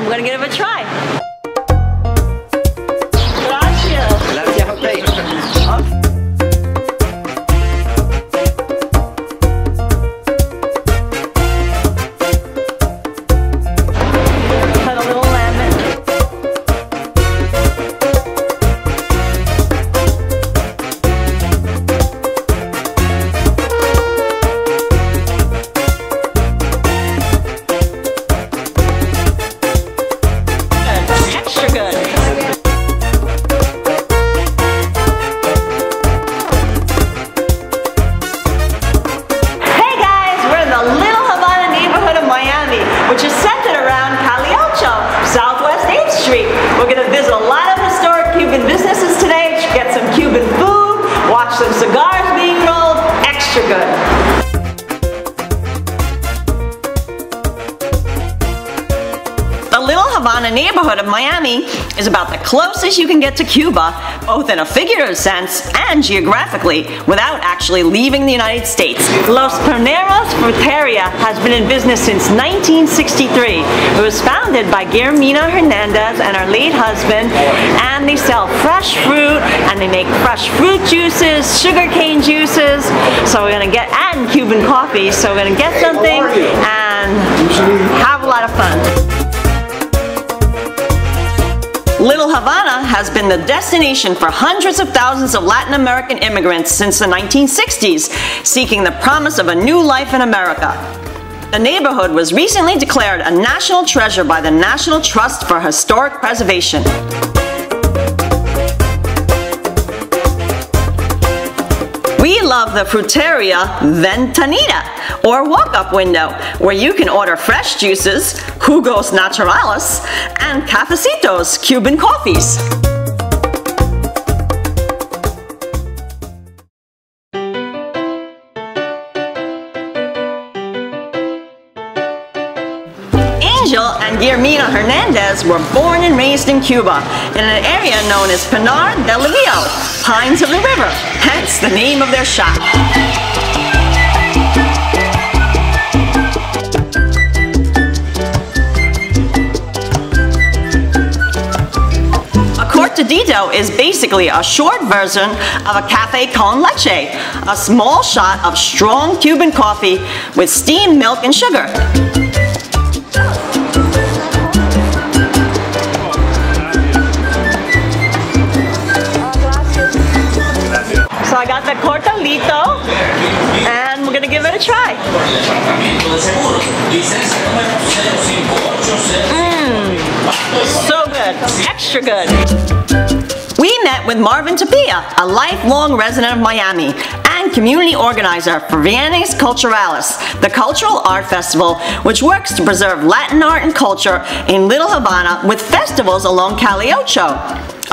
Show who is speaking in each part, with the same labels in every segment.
Speaker 1: I'm gonna give it a try.
Speaker 2: Gracias a usted.
Speaker 1: Put a little lemon. Extra good. Hey guys, we're in the Little Havana neighborhood of Miami, which is centered around Calle Ocho, Southwest 8th Street. We're going to visit a lot of historic Cuban businesses today, get some Cuban food, watch some cigars being rolled. Extra good. The Little Havana neighborhood of Miami is about the closest you can get to Cuba, both in a figurative sense and geographically, without actually leaving the United States. Los Primeros Fruteria has been in business since 1963. It was founded by Guillermina Hernandez and her late husband, and they sell fresh fruit, and they make fresh fruit juices, sugarcane juices, so we're gonna get, and Cuban coffee, so we're gonna get something and have a lot of fun. Little Havana has been the destination for hundreds of thousands of Latin American immigrants since the 1960s, seeking the promise of a new life in America. The neighborhood was recently declared a national treasure by the National Trust for Historic Preservation. We love the Fruteria Ventanita, or walk-up window, where you can order fresh juices, jugos naturales, and cafecitos, Cuban coffees. Angel and Guillermina Hernandez were born and raised in Cuba, in an area known as Pinar del Rio, Pines of the River, hence the name of their shop. A cortadito is basically a short version of a café con leche, a small shot of strong Cuban coffee with steamed milk and sugar. So I got the cortadito, and we're gonna give it a try. So good, extra good. We met with Marvin Tapia, a lifelong resident of Miami and community organizer for Viernes Culturales, the cultural art festival which works to preserve Latin art and culture in Little Havana with festivals along Calle Ocho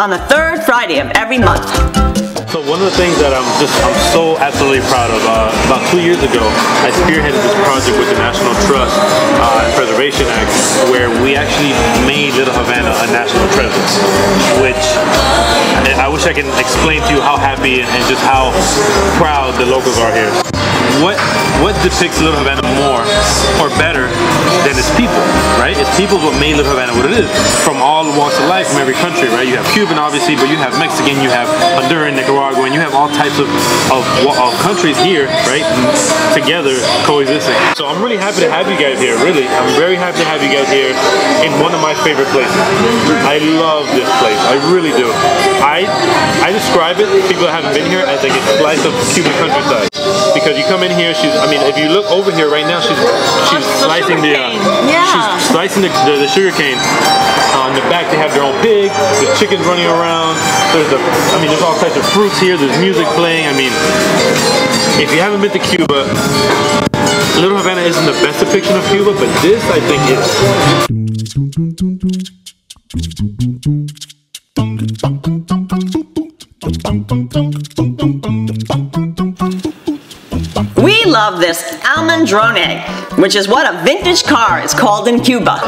Speaker 1: on the third Friday of every month.
Speaker 3: So one of the things that I'm so absolutely proud of, about 2 years ago, I spearheaded this project with the National Trust and Preservation Act, where we actually made Little Havana a national treasure, which I wish I could explain to you how happy and just how proud the locals are here. What depicts Little Havana more or better than its people, right? Its people is what made Little Havana what it is. From all walks of life, from every country, right? You have Cuban, obviously, but you have Mexican, you have Honduran, Nicaraguan, you have all types of countries here, right? Together, coexisting. So I'm really happy to have you guys here, really. I'm very happy to have you guys here in one of my favorite places. I love this place, I really do. I describe it, people that haven't been here, as like a slice of Cuban countryside. Because you come in here, if you look over here right now, she's slicing she's slicing the sugar cane. On the back they have their own pig, there's chickens running around, there's all types of fruits here, there's music playing. I mean, if you haven't been to Cuba, Little Havana isn't the best depiction of Cuba, but this I think is.
Speaker 1: We love this almendrone, which is what a vintage car is called in Cuba.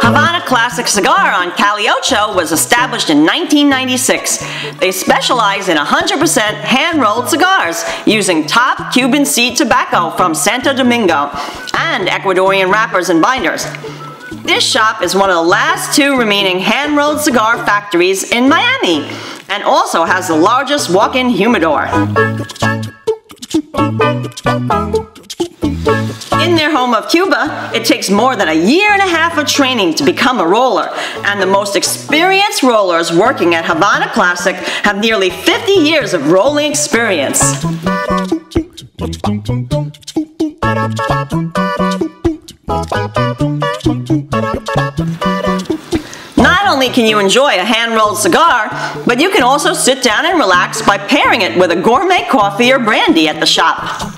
Speaker 1: Havana classic Classic Cigar on Calle Ocho was established in 1996. They specialize in 100% hand-rolled cigars using top Cuban seed tobacco from Santo Domingo and Ecuadorian wrappers and binders. This shop is one of the last two remaining hand-rolled cigar factories in Miami and also has the largest walk-in humidor. In their home of Cuba, it takes more than a year and a half of training to become a roller, and the most experienced rollers working at Havana Classic have nearly 50 years of rolling experience. Not only can you enjoy a hand-rolled cigar, but you can also sit down and relax by pairing it with a gourmet coffee or brandy at the shop.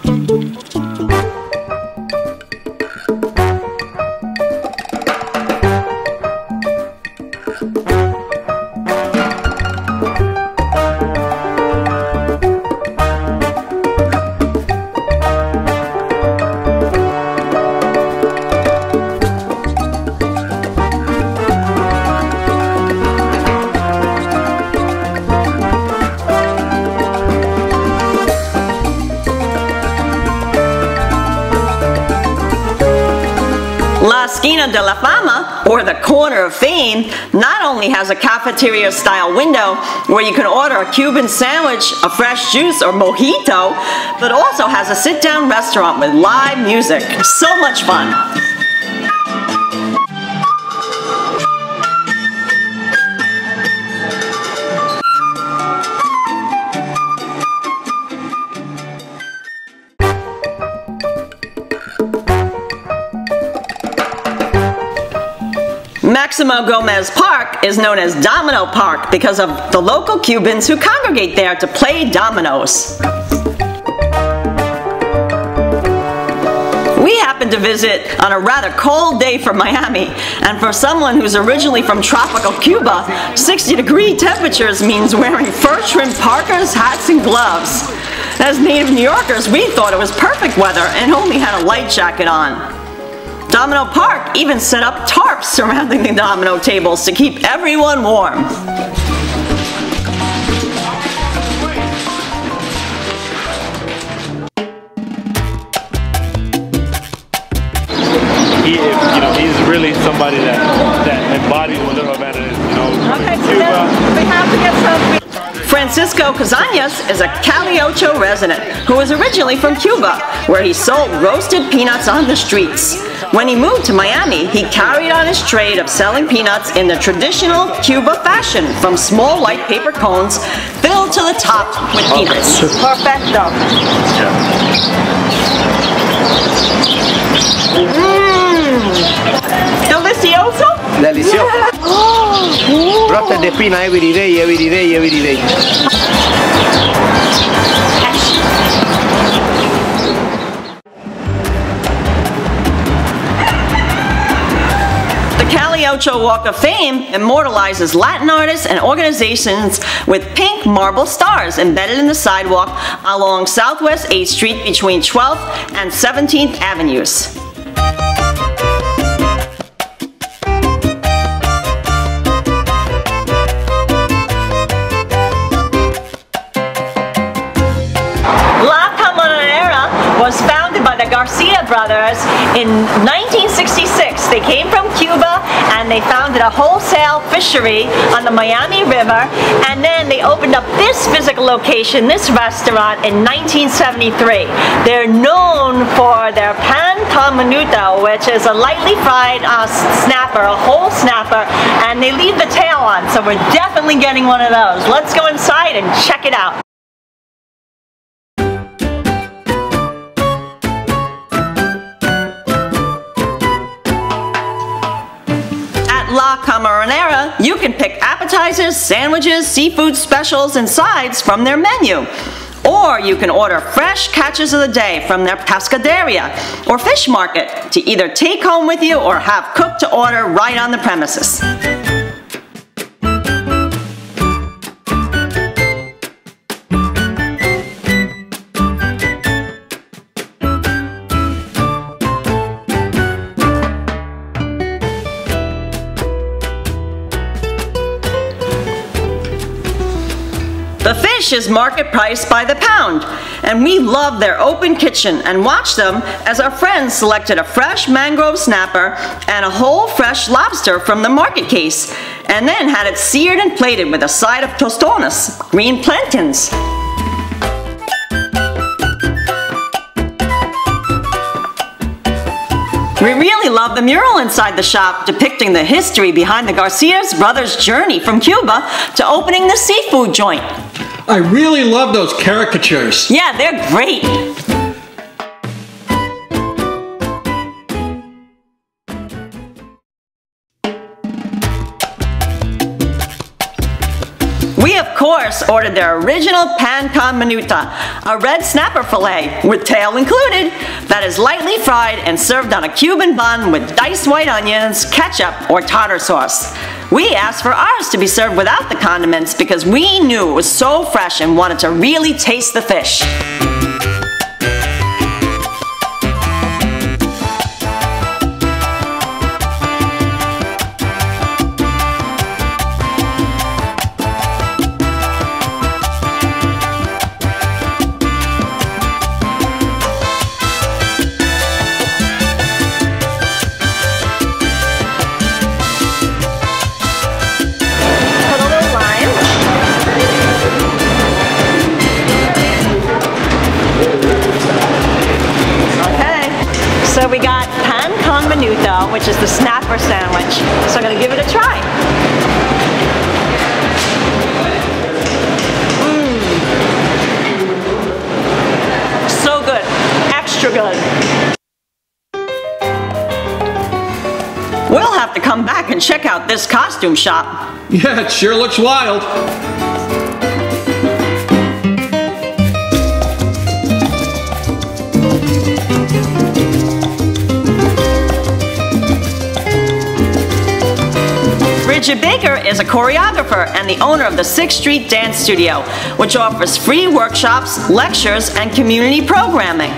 Speaker 1: La Esquina de la Fama, or the Corner of Fame, not only has a cafeteria-style window where you can order a Cuban sandwich, a fresh juice, or mojito, but also has a sit-down restaurant with live music. So much fun! Maximo Gomez Park is known as Domino Park because of the local Cubans who congregate there to play dominoes. We happened to visit on a rather cold day for Miami, and for someone who's originally from tropical Cuba, 60-degree temperatures means wearing fur-trimmed parkas, hats, and gloves. As native New Yorkers, we thought it was perfect weather and only had a light jacket on. Domino Park even set up tarps surrounding the domino tables to keep everyone warm.
Speaker 3: He's really somebody that embodies what Little Havana is.
Speaker 1: Okay, so then we have to get some. Francisco Cazañas is a Calle Ocho resident who was originally from Cuba, where he sold roasted peanuts on the streets. When he moved to Miami, he carried on his trade of selling peanuts in the traditional Cuba fashion, from small white paper cones filled to the top with peanuts. Perfecto. Delicioso?
Speaker 4: Delicioso. Roasted the peanut every day, every day, every day.
Speaker 1: The Calle Ocho Walk of Fame immortalizes Latin artists and organizations with pink marble stars embedded in the sidewalk along Southwest 8th Street between 12th and 17th Avenues. Was founded by the Garcia brothers in 1966. They came from Cuba and they founded a wholesale fishery on the Miami River, and then they opened up this physical location, this restaurant, in 1973. They're known for their pan con menudo, which is a lightly fried snapper, a whole snapper, and they leave the tail on, so we're definitely getting one of those. Let's go inside and check it out. La Camaronera, you can pick appetizers, sandwiches, seafood specials, and sides from their menu. Or you can order fresh catches of the day from their pescaderia or fish market to either take home with you or have cooked to order right on the premises. dishes market price by the pound, and we loved their open kitchen and watched them as our friends selected a fresh mangrove snapper and a whole fresh lobster from the market case, and then had it seared and plated with a side of tostones, green plantains. We really love the mural inside the shop depicting the history behind the Garcia's brothers' journey from Cuba to opening the seafood joint.
Speaker 5: I really love those caricatures.
Speaker 1: Yeah, they're great. We, of course, ordered their original pan con minuta, a red snapper fillet, with tail included, that is lightly fried and served on a Cuban bun with diced white onions, ketchup, or tartar sauce. We asked for ours to be served without the condiments because we knew it was so fresh and wanted to really taste the fish. So we got pan con minuto, which is the snapper sandwich. So I'm gonna give it a try. So good, extra good. We'll have to come back and check out this costume shop.
Speaker 5: Yeah, it sure looks wild.
Speaker 1: Brigid Baker is a choreographer and the owner of the 6th Street Dance Studio, which offers free workshops, lectures, and community programming.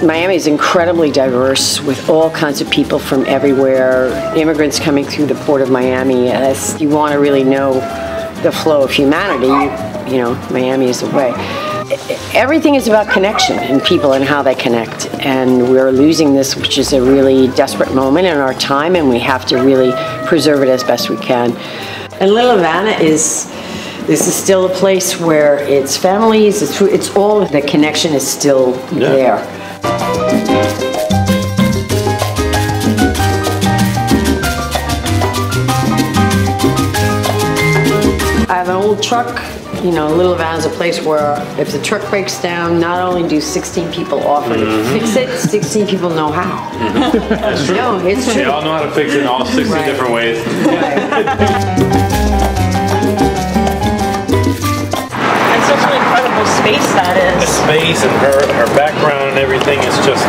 Speaker 6: Miami is incredibly diverse with all kinds of people from everywhere, immigrants coming through the port of Miami. As you want to really know the flow of humanity, you know, Miami is the way. Everything is about connection and people and how they connect, and we're losing this, which is a really desperate moment in our time, and we have to really preserve it as best we can. And Little Havana this is still a place where it's families, it's all, the connection is still there. I have an old truck. You know, Little Havana is a place where if the truck breaks down, not only do 16 people offer to fix it, 16 people know how.
Speaker 3: That's true.
Speaker 6: No, it's true.
Speaker 3: They all know how to fix it in all 60
Speaker 6: Right.
Speaker 3: different ways.
Speaker 1: And such an incredible space that
Speaker 3: The
Speaker 1: is.
Speaker 3: space and her background and everything is just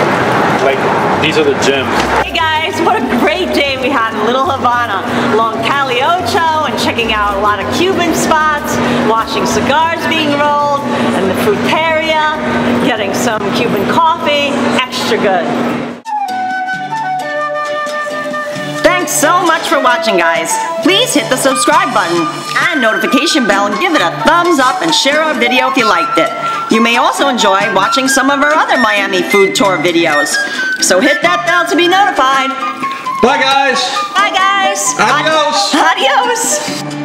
Speaker 3: like, these are the gems.
Speaker 1: Hey guys, what a great day we had in Little Havana, along Calle Ocho and checking out a lot of Cuban spots, watching cigars being rolled, and the fruteria, getting some Cuban coffee, extra good. Thanks so much for watching, guys. Please hit the subscribe button and notification bell and give it a thumbs up and share our video if you liked it. You may also enjoy watching some of our other Miami food tour videos. So hit that bell to be notified.
Speaker 5: Bye, guys.
Speaker 1: Bye, guys.
Speaker 5: Adios.
Speaker 1: Adios.